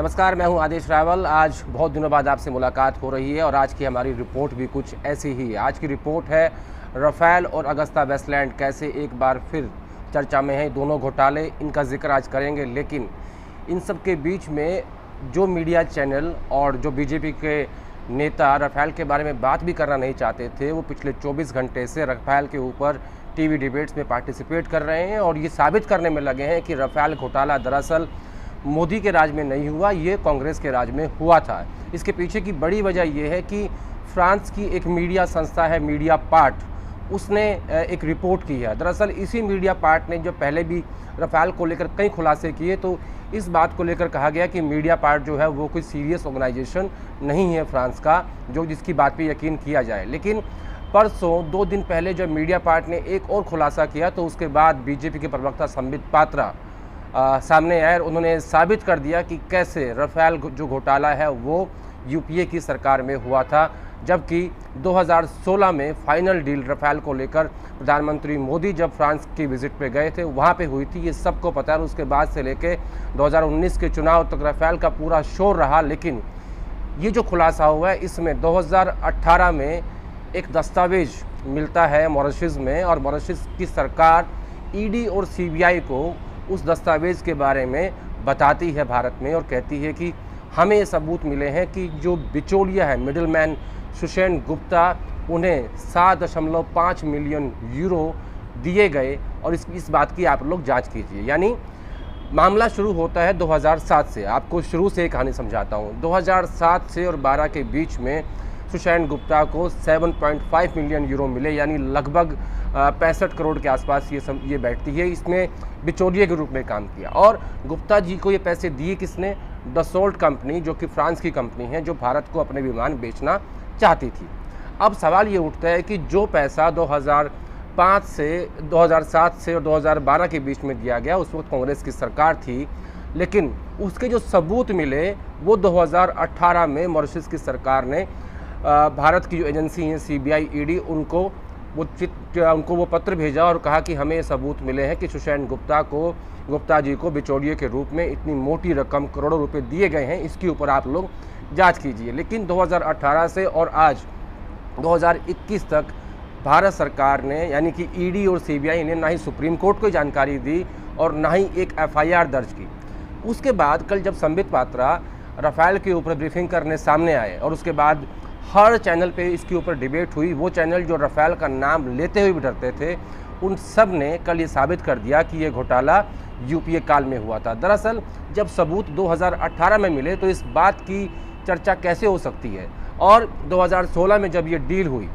नमस्कार, मैं हूं आदेश रावल। आज बहुत दिनों बाद आपसे मुलाकात हो रही है और आज की हमारी रिपोर्ट भी कुछ ऐसी ही है। आज की रिपोर्ट है राफेल और अगस्ता वेस्टलैंड कैसे एक बार फिर चर्चा में है। दोनों घोटाले, इनका जिक्र आज करेंगे, लेकिन इन सब के बीच में जो मीडिया चैनल और जो बीजेपी के नेता राफेल के बारे में बात भी करना नहीं चाहते थे, वो पिछले 24 घंटे से राफेल के ऊपर टीवी डिबेट्स में पार्टिसिपेट कर रहे हैं और ये साबित करने में लगे हैं कि राफेल घोटाला दरअसल मोदी के राज में नहीं हुआ, ये कांग्रेस के राज में हुआ था। इसके पीछे की बड़ी वजह यह है कि फ्रांस की एक मीडिया संस्था है मीडिया पार्ट, उसने एक रिपोर्ट की है। दरअसल इसी मीडिया पार्ट ने जो पहले भी राफेल को लेकर कई खुलासे किए, तो इस बात को लेकर कहा गया कि मीडिया पार्ट जो है वो कोई सीरियस ऑर्गेनाइजेशन नहीं है फ्रांस का, जो जिसकी बात पे यकीन किया जाए। लेकिन परसों 2 दिन पहले जब मीडिया पार्ट ने एक और खुलासा किया, तो उसके बाद बीजेपी के प्रवक्ता संबित पात्रा सामने आए और उन्होंने साबित कर दिया कि कैसे राफेल जो घोटाला है वो यूपीए की सरकार में हुआ था, जबकि 2016 में फाइनल डील राफेल को लेकर प्रधानमंत्री मोदी जब फ्रांस की विजिट पे गए थे वहाँ पे हुई थी। ये सबको पता है। और उसके बाद से लेके 2019 के चुनाव तक राफेल का पूरा शोर रहा। लेकिन ये जो खुलासा हुआ है, इसमें 2018 में एक दस्तावेज मिलता है मॉरिशस में, और मॉरिशस की सरकार ईडी और सीबीआई को उस दस्तावेज़ के बारे में बताती है भारत में और कहती है कि हमें ये सबूत मिले हैं कि जो बिचौलिया है, मिडिलमैन सुषेण गुप्ता, उन्हें 7.5 मिलियन यूरो दिए गए और इस बात की आप लोग जांच कीजिए। यानी मामला शुरू होता है 2007 से। आपको शुरू से एक कहानी समझाता हूँ। 2007 से और 12 के बीच में सुषेण गुप्ता को 7.5 मिलियन यूरो मिले, यानी लगभग 65 करोड़ के आसपास ये बैठती है। इसमें बिचौलिए के रूप में काम किया। और गुप्ता जी को ये पैसे दिए किसने? डसोल्ट कंपनी, जो कि फ्रांस की कंपनी है, जो भारत को अपने विमान बेचना चाहती थी। अब सवाल ये उठता है कि जो पैसा 2007 से और 2012 के बीच में दिया गया, उस वक्त कांग्रेस की सरकार थी, लेकिन उसके जो सबूत मिले वो 2018 में मॉरिशस की सरकार ने भारत की जो एजेंसी हैं सीबीआई, ईडी, उनको वो पत्र भेजा और कहा कि हमें सबूत मिले हैं कि सुषेण गुप्ता जी को बिचौलिए के रूप में इतनी मोटी रकम, करोड़ों रुपए दिए गए हैं, इसके ऊपर आप लोग जांच कीजिए। लेकिन 2018 से और आज 2021 तक भारत सरकार ने, यानी कि ईडी और सीबीआई ने, ना ही सुप्रीम कोर्ट को जानकारी दी और ना ही एक एफआईआर दर्ज की। उसके बाद कल जब संबित पात्रा राफेल के ऊपर ब्रीफिंग करने सामने आए और उसके बाद हर चैनल पे इसके ऊपर डिबेट हुई, वो चैनल जो राफेल का नाम लेते हुए भी डरते थे, उन सब ने कल ये साबित कर दिया कि ये घोटाला यूपीए काल में हुआ था। दरअसल जब सबूत 2018 में मिले तो इस बात की चर्चा कैसे हो सकती है, और 2016 में जब ये डील हुई,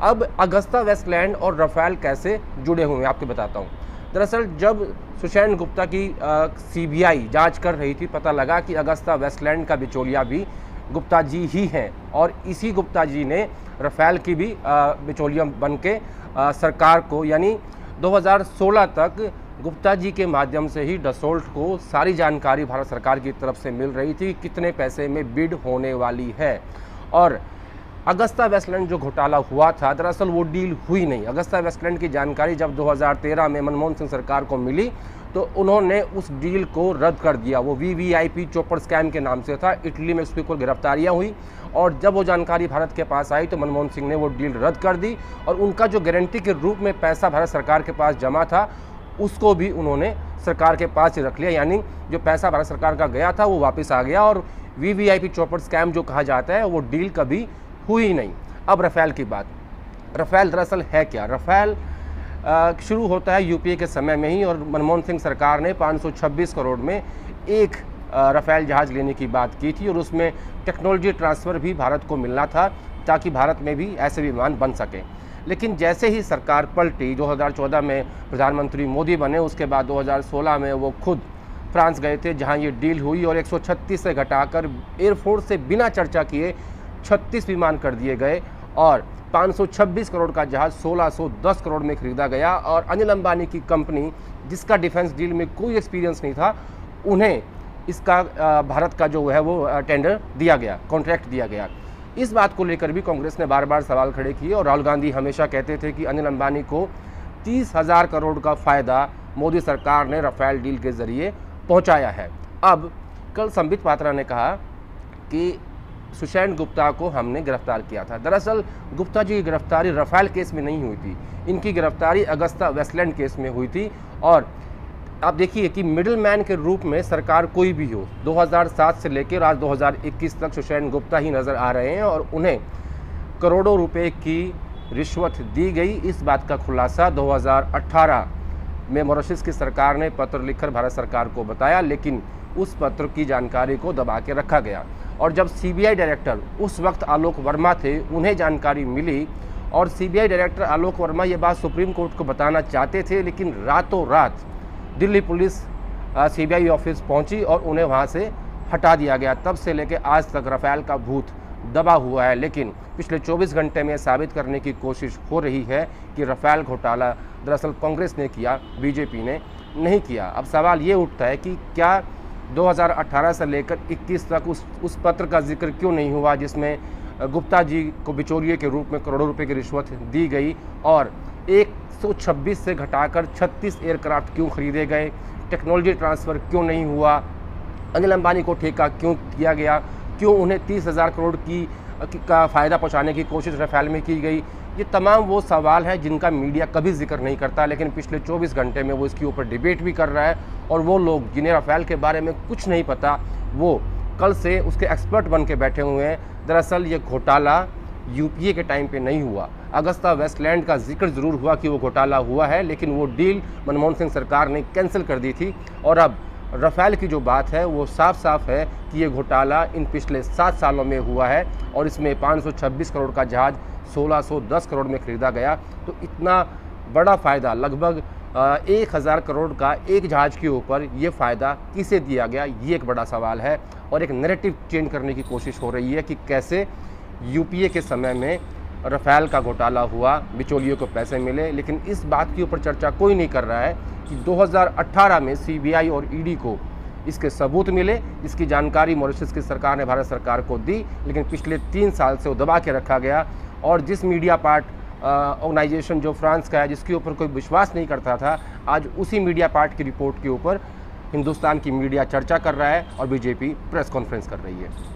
अब अगस्ता वेस्टलैंड और राफेल कैसे जुड़े हुए हैं आपको बताता हूँ। दरअसल जब सुषेण गुप्ता की सीबीआई जांच कर रही थी, पता लगा कि अगस्ता वेस्टलैंड का बिचौलिया भी गुप्ता जी ही हैं, और इसी गुप्ता जी ने राफेल की भी बिचौलिया बन के सरकार को, यानी 2016 तक गुप्ता जी के माध्यम से ही डसोल्ट को सारी जानकारी भारत सरकार की तरफ से मिल रही थी कितने पैसे में बिड होने वाली है। और अगस्ता वेस्टलैंड जो घोटाला हुआ था, दरअसल वो डील हुई नहीं। अगस्ता वेस्टलैंड की जानकारी जब 2013 में मनमोहन सिंह सरकार को मिली तो उन्होंने उस डील को रद्द कर दिया। वो वीवीआईपी चोपर स्कैम के नाम से था। इटली में उसके ऊपर गिरफ्तारियां हुई और जब वो जानकारी भारत के पास आई तो मनमोहन सिंह ने वो डील रद्द कर दी और उनका जो गारंटी के रूप में पैसा भारत सरकार के पास जमा था उसको भी उन्होंने सरकार के पास ही रख लिया। यानी जो पैसा भारत सरकार का गया था वो वापस आ गया और वीवीआईपी चोपर स्कैम जो कहा जाता है वो डील कभी हुई नहीं। अब राफेल की बात। राफेल दरअसल है क्या? राफेल शुरू होता है यूपीए के समय में ही, और मनमोहन सिंह सरकार ने 526 करोड़ में एक राफेल जहाज़ लेने की बात की थी और उसमें टेक्नोलॉजी ट्रांसफ़र भी भारत को मिलना था ताकि भारत में भी ऐसे विमान बन सकें। लेकिन जैसे ही सरकार पलटी, 2014 में प्रधानमंत्री मोदी बने, उसके बाद 2016 में वो खुद फ्रांस गए थे जहां ये डील हुई और 136 से घटाकर एयरफोर्स से बिना चर्चा किए 36 विमान कर दिए गए और 526 करोड़ का जहाज़ 1610 करोड़ में खरीदा गया। और अनिल अंबानी की कंपनी, जिसका डिफेंस डील में कोई एक्सपीरियंस नहीं था, उन्हें इसका भारत का जो है वो टेंडर दिया गया, कॉन्ट्रैक्ट दिया गया। इस बात को लेकर भी कांग्रेस ने बार बार सवाल खड़े किए और राहुल गांधी हमेशा कहते थे कि अनिल अंबानी को 30,000 करोड़ का फ़ायदा मोदी सरकार ने राफेल डील के ज़रिए पहुंचाया है। अब कल संबित पात्रा ने कहा कि सुषैण गुप्ता को हमने गिरफ्तार किया था। दरअसल गुप्ता जी की गिरफ्तारी रफाल केस में नहीं हुई थी, इनकी गिरफ्तारी अगस्ता वेस्टलैंड केस में हुई थी। और आप देखिए कि मिडिल मैन के रूप में सरकार कोई भी हो, 2007 से लेकर आज 2021 तक सुषैण गुप्ता ही नज़र आ रहे हैं और उन्हें करोड़ों रुपए की रिश्वत दी गई। इस बात का खुलासा 2018 में मॉरिशस की सरकार ने पत्र लिखकर भारत सरकार को बताया, लेकिन उस पत्र की जानकारी को दबा के रखा गया। और जब सीबीआई डायरेक्टर उस वक्त आलोक वर्मा थे, उन्हें जानकारी मिली और सीबीआई डायरेक्टर आलोक वर्मा ये बात सुप्रीम कोर्ट को बताना चाहते थे, लेकिन रातों रात दिल्ली पुलिस सीबीआई ऑफिस पहुंची और उन्हें वहां से हटा दिया गया। तब से लेकर आज तक रफाल का भूत दबा हुआ है, लेकिन पिछले 24 घंटे में साबित करने की कोशिश हो रही है कि रफाल घोटाला दरअसल कांग्रेस ने किया, बीजेपी ने नहीं किया। अब सवाल ये उठता है कि क्या 2018 से लेकर 21 तक उस पत्र का जिक्र क्यों नहीं हुआ जिसमें गुप्ता जी को बिचौलिए के रूप में करोड़ों रुपए की रिश्वत दी गई और 126 से घटाकर 36 एयरक्राफ्ट क्यों खरीदे गए, टेक्नोलॉजी ट्रांसफ़र क्यों नहीं हुआ, अनिल अंबानी को ठेका क्यों किया गया, क्यों उन्हें 30,000 करोड़ का फ़ायदा पहुंचाने की कोशिश रफाल में की गई। ये तमाम वो सवाल हैं जिनका मीडिया कभी जिक्र नहीं करता, लेकिन पिछले 24 घंटे में वो इसके ऊपर डिबेट भी कर रहा है। और वो लोग जिन्हें रफाल के बारे में कुछ नहीं पता, वो कल से उसके एक्सपर्ट बन के बैठे हुए हैं। दरअसल ये घोटाला यूपीए के टाइम पे नहीं हुआ, अगस्ता वेस्टलैंड का जिक्र ज़रूर हुआ कि वो घोटाला हुआ है, लेकिन वो डील मनमोहन सिंह सरकार ने कैंसिल कर दी थी। और अब रफाल की जो बात है वो साफ साफ है कि ये घोटाला इन पिछले 7 सालों में हुआ है और इसमें 526 करोड़ का जहाज़ 1610 करोड़ में खरीदा गया। तो इतना बड़ा फ़ायदा, लगभग 1000 करोड़ का एक जहाज़ के ऊपर ये फ़ायदा किसे दिया गया, ये एक बड़ा सवाल है। और एक नैरेटिव चेंज करने की कोशिश हो रही है कि कैसे यूपीए के समय में रफाल का घोटाला हुआ, बिचौलियों को पैसे मिले, लेकिन इस बात के ऊपर चर्चा कोई नहीं कर रहा है कि 2018 में सीबीआई और ईडी को इसके सबूत मिले, इसकी जानकारी मॉरिशस की सरकार ने भारत सरकार को दी, लेकिन पिछले 3 साल से वो दबा के रखा गया। और जिस मीडिया पार्ट ऑर्गेनाइजेशन जो फ्रांस का है, जिसके ऊपर कोई विश्वास नहीं करता था, आज उसी मीडिया पार्ट की रिपोर्ट के ऊपर हिंदुस्तान की मीडिया चर्चा कर रहा है और बीजेपी प्रेस कॉन्फ्रेंस कर रही है।